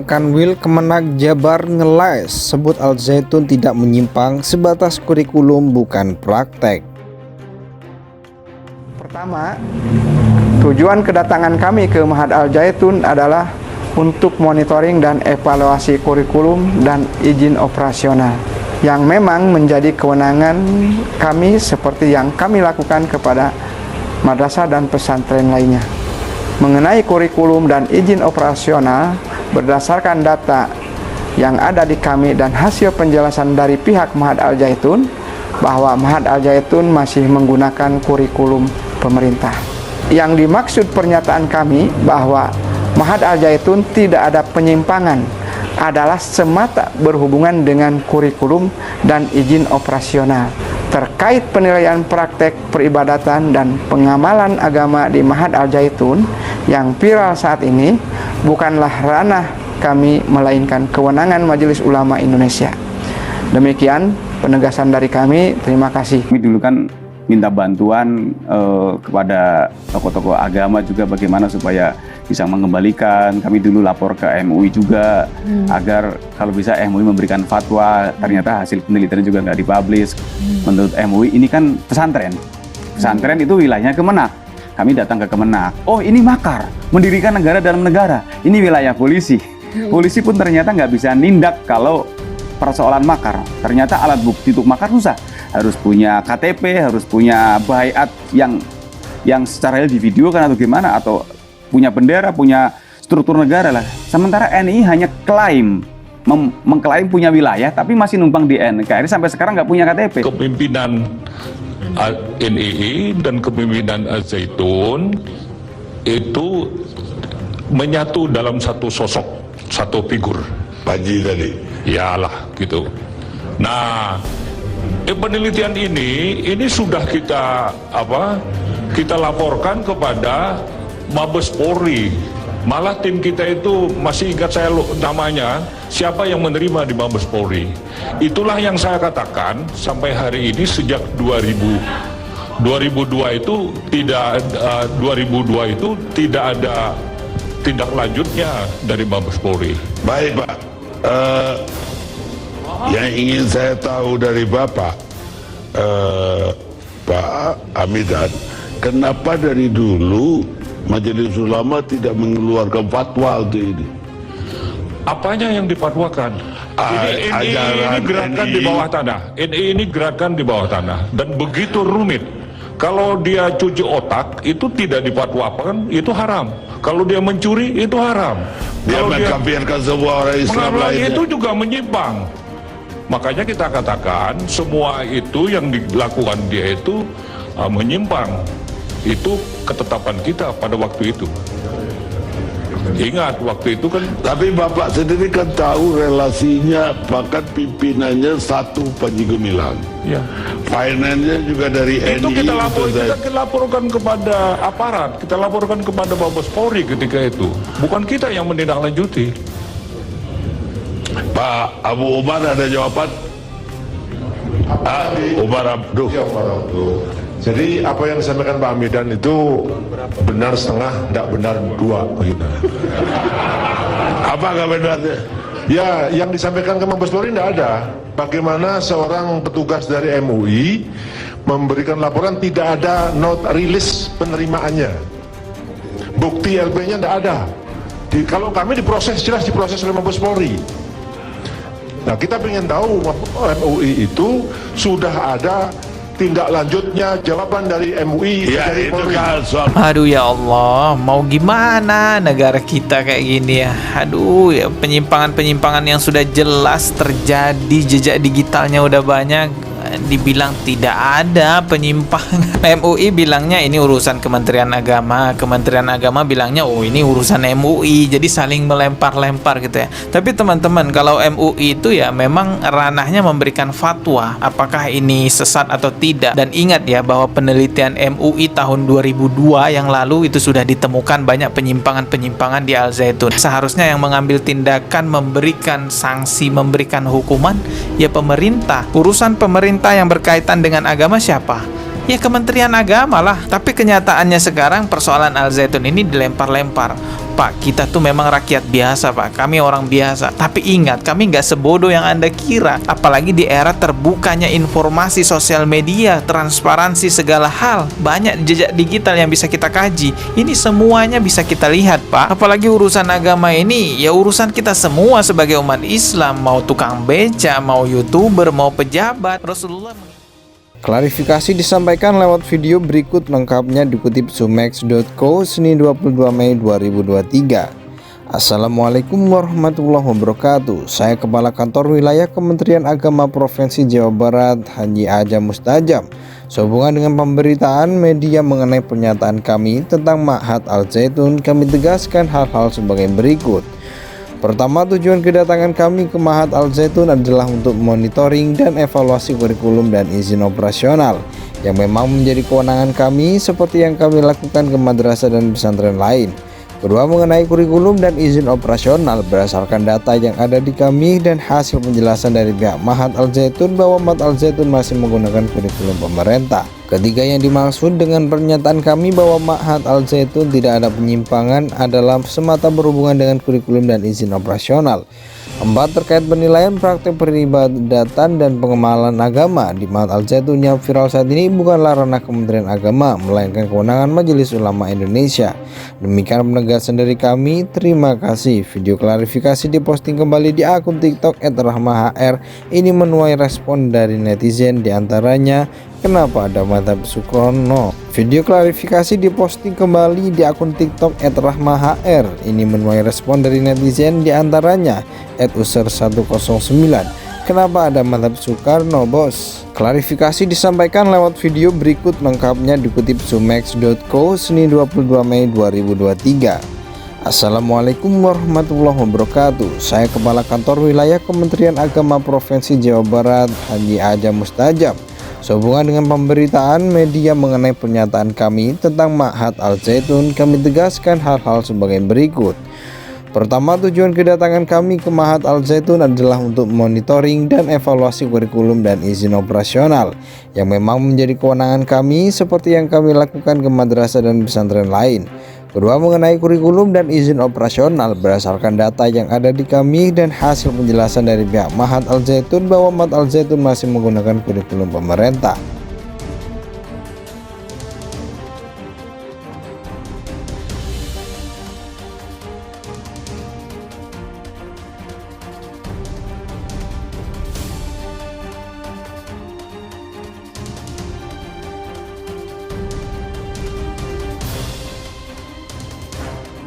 Kanwil Kemenag Jabar ngelais sebut Al Zaitun tidak menyimpang, sebatas kurikulum bukan praktek. Pertama, tujuan kedatangan kami ke Ma'had Al Zaitun adalah untuk monitoring dan evaluasi kurikulum dan izin operasional yang memang menjadi kewenangan kami seperti yang kami lakukan kepada madrasah dan pesantren lainnya. Mengenai kurikulum dan izin operasional, berdasarkan data yang ada di kami dan hasil penjelasan dari pihak Ma'had Al Zaitun, bahwa Ma'had Al Zaitun masih menggunakan kurikulum pemerintah. Yang dimaksud pernyataan kami bahwa Ma'had Al Zaitun tidak ada penyimpangan adalah semata berhubungan dengan kurikulum dan izin operasional terkait penilaian praktek peribadatan dan pengamalan agama di Ma'had Al Zaitun yang viral saat ini bukanlah ranah kami, melainkan kewenangan Majelis Ulama Indonesia. Demikian penegasan dari kami. Terima kasih. Kami dulu kan minta bantuan kepada tokoh-tokoh agama juga bagaimana supaya bisa mengembalikan. Kami dulu lapor ke MUI juga agar kalau bisa MUI memberikan fatwa. Ternyata hasil penelitian juga nggak dipublish. Menurut MUI ini kan pesantren. Pesantren itu wilayahnya Kemenag. Kami datang ke Kemenag. Oh, ini makar, mendirikan negara dalam negara. Ini wilayah polisi. Polisi pun ternyata nggak bisa nindak kalau persoalan makar. Ternyata alat bukti untuk makar susah. Harus punya KTP, harus punya baiat yang secara real divideokan atau gimana, atau punya bendera, punya struktur negara lah. Sementara NI hanya klaim, mengklaim punya wilayah, tapi masih numpang di NKRI sampai sekarang nggak punya KTP. Kepemimpinan NII dan kepemimpinan Al Zaitun itu menyatu dalam satu sosok, satu figur. Pak Haji tadi. Yalah gitu. Nah, penelitian ini sudah kita laporkan kepada Mabes Polri. Malah tim kita itu masih ingat saya namanya, siapa yang menerima di Mabes Polri. Itulah yang saya katakan sampai hari ini sejak 2002 itu tidak ada tindak lanjutnya dari Mabes Polri. Baik Pak, yang ingin saya tahu dari Bapak, Pak Hamidan, kenapa dari dulu Majelis Ulama tidak mengeluarkan fatwa untuk ini? Apanya yang difatwakan? Ini gerakan di bawah tanah. Ini gerakan di bawah tanah dan begitu rumit. Kalau dia cuci otak itu tidak difatwakan, itu haram. Kalau dia mencuri itu haram. Dia mengkafirkan semua orang Islam lainnya. Itu juga menyimpang. Makanya kita katakan semua itu yang dilakukan dia itu menyimpang. Itu ketetapan kita pada waktu itu. Ingat waktu itu kan. Tapi Bapak sendiri kan tahu relasinya, bahkan pimpinannya satu Panji Gumilang. Ya. Finance-nya juga dari NI. Itu kita laporkan kepada aparat, kita laporkan kepada Mabes Polri ketika itu. Bukan kita yang menindaklanjuti. Pak Abu Umar ada jawaban? Umar Abduh. Ya, Umar Abduh. Jadi apa yang disampaikan Pak Hamidan itu benar setengah, tidak benar dua, begitu. Apa nggak benarnya? Ya, yang disampaikan ke Mabes Polri tidak ada. Bagaimana seorang petugas dari MUI memberikan laporan tidak ada note release penerimaannya. Bukti LP-nya tidak ada. Kalau kami diproses, jelas diproses oleh Mabes Polri. Nah, kita ingin tahu MUI itu sudah ada tindak lanjutnya, jawaban dari MUI, Ya, dari itu Polri. kan soal. Aduh ya Allah, mau gimana negara kita kayak gini ya. Aduh ya, penyimpangan-penyimpangan yang sudah jelas terjadi, jejak digitalnya udah banyak, dibilang tidak ada penyimpangan. MUI bilangnya ini urusan Kementerian Agama, Kementerian Agama bilangnya oh ini urusan MUI, jadi saling melempar-lempar gitu ya. Tapi teman-teman, kalau MUI itu ya memang ranahnya memberikan fatwa apakah ini sesat atau tidak. Dan ingat ya bahwa penelitian MUI tahun 2002 yang lalu itu sudah ditemukan banyak penyimpangan-penyimpangan di Al Zaitun. Seharusnya yang mengambil tindakan, memberikan sanksi, memberikan hukuman ya pemerintah. Urusan pemerintah yang berkaitan dengan agama siapa? Ya Kementerian Agama lah. Tapi kenyataannya sekarang persoalan Al Zaitun ini dilempar-lempar. Pak, kita tuh memang rakyat biasa Pak, kami orang biasa. Tapi ingat, kami nggak sebodoh yang Anda kira. Apalagi di era terbukanya informasi sosial media, transparansi segala hal, banyak jejak digital yang bisa kita kaji. Ini semuanya bisa kita lihat Pak. Apalagi urusan agama ini, ya urusan kita semua sebagai umat Islam. Mau tukang beca, mau YouTuber, mau pejabat. Rasulullah Klarifikasi disampaikan lewat video berikut, lengkapnya dikutip sumex.co Senin 22 Mei 2023. Assalamualaikum warahmatullahi wabarakatuh. Saya Kepala Kantor Wilayah Kementerian Agama Provinsi Jawa Barat, Haji Ajam Mustajab. Sehubungan dengan pemberitaan media mengenai pernyataan kami tentang Ma'had Al Zaitun, kami tegaskan hal-hal sebagai berikut. Pertama, tujuan kedatangan kami ke Ma'had Al Zaitun adalah untuk monitoring dan evaluasi kurikulum dan izin operasional yang memang menjadi kewenangan kami seperti yang kami lakukan ke madrasah dan pesantren lain. Kedua, mengenai kurikulum dan izin operasional berdasarkan data yang ada di kami dan hasil penjelasan dari pihak Ma'had Al Zaitun bahwa Ma'had Al Zaitun masih menggunakan kurikulum pemerintah. Ketiga, yang dimaksud dengan pernyataan kami bahwa Ma'had Al Zaitun tidak ada penyimpangan adalah semata berhubungan dengan kurikulum dan izin operasional. 4, terkait penilaian praktek peribadatan dan pengemalan agama di Ma'had Al Zaitun yang viral saat ini bukanlah ranah Kementerian Agama, melainkan kewenangan Majelis Ulama Indonesia. Demikian penegasan dari kami. Terima kasih. Video klarifikasi diposting kembali di akun TikTok @rahmahr. Ini menuai respon dari netizen, diantaranya kenapa ada madhab Sukrono. Video klarifikasi diposting kembali di akun TikTok @rahmahr. Ini menuai respon dari netizen, diantaranya @user109. Kenapa ada madhab Soekarno bos? Klarifikasi disampaikan lewat video berikut, lengkapnya dikutip sumex.co Senin 22 Mei 2023. Assalamualaikum warahmatullahi wabarakatuh. Saya Kepala Kantor Wilayah Kementerian Agama Provinsi Jawa Barat, Haji Ajam Mustajab. Sehubungan dengan pemberitaan media mengenai pernyataan kami tentang Ma'had Al Zaitun, kami tegaskan hal-hal sebagai berikut. Pertama, tujuan kedatangan kami ke Ma'had Al Zaitun adalah untuk monitoring dan evaluasi kurikulum dan izin operasional yang memang menjadi kewenangan kami seperti yang kami lakukan ke madrasah dan pesantren lain. Kedua, mengenai kurikulum dan izin operasional berdasarkan data yang ada di kami dan hasil penjelasan dari pihak Ma'had Al Zaitun bahwa Ma'had Al Zaitun masih menggunakan kurikulum pemerintah.